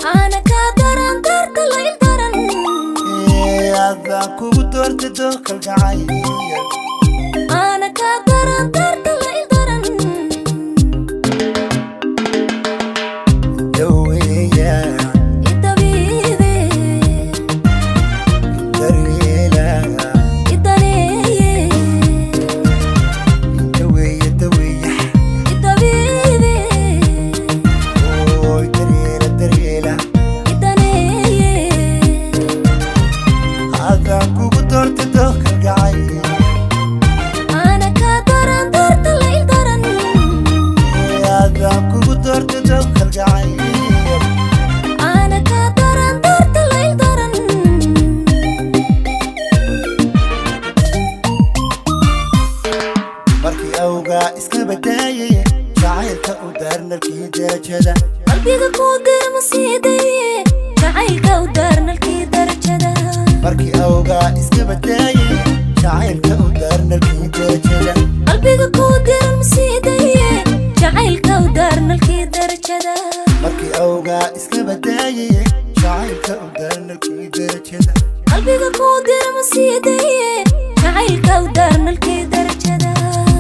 أنا كادران درت الليل درن أذاك ودورت دوك القعايد أنا كادران درت الليل درن دوية الطبيبي دريلة الدنيا دوية دوية الطبيبي أوي دريلة دريلة الدنيا أذاك ودورت دوك القعايد أنا كادران درت الليل درن أذاك ودورت دوك القعايد أنا كادران درت الليل درن markii awgaa iska badaayay jacaylka u daarnalkii darajada qalbiga ku dirma siidaye jacaylka u daarnalkii darajada markii awgaa iska badaayay jacaylka u daarnalkii darajada qalbiga ku dirma siidaye jacaylka u daarnalkii darajada markii awgaa iska badaayay jacaylka u daarnalkii darajada qalbiga ku dirma siidaye jacaylka u daarnalkii darajada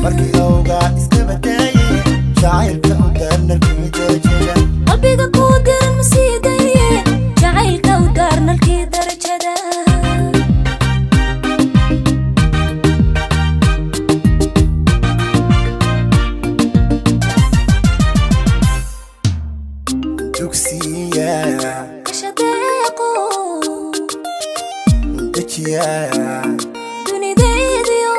markii awgaa iska badaayay jacaylka u daarnalkii darajada qalbiga ku dirma siidaye jacaylka u daarnalkii darajada dugsiya kashadeeqo dejiya dunideediyo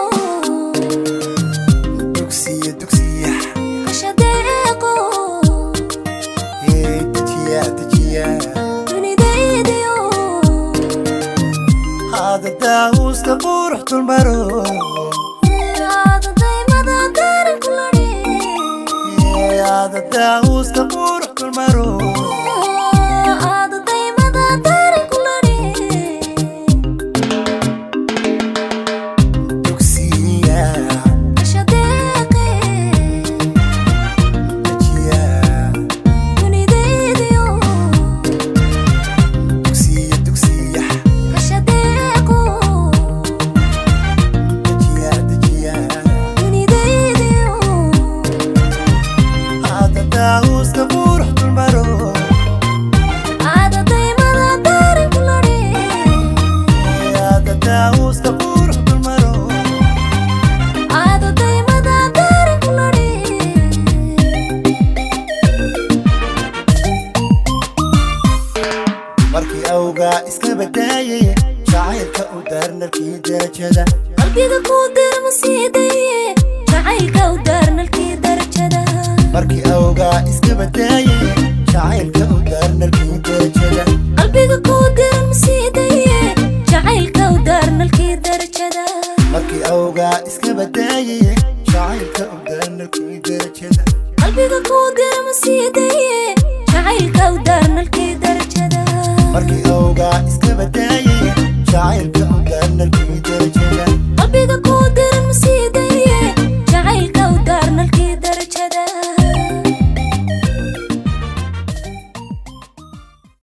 dugsiya dugsiya kashadeeqo dejiya dejiya dunideediyo هذا داوس كبور حط المرو هذا دايما دارن كلني هذا داوس كبور حط المرو هذا دايما دارن كلني دوكسيا كشديقي دجيا دنيديديو دوكسيا دوكسيا كشديقو دجيا دجيا دنيديديو هذا داوس كبور حط المرو هذا دايما دارن كلني هذا داوس كبور حط المرو هذا دايما دارن كلني markii awgaa iska badaayay jacaylka u daarnalkii darajada qalbiga ku dirma siidaye jacaylka u daarnalkii darajada markii awgaa iska badaayay jacaylka u daarnalkii darajada qalbiga ku dirma siidaye jacaylka u daarnalkii darajada markii awgaa iska badaayay jacaylka u daarnalkii darajada qalbiga ku dirma siidaye jacaylka u daarnalkii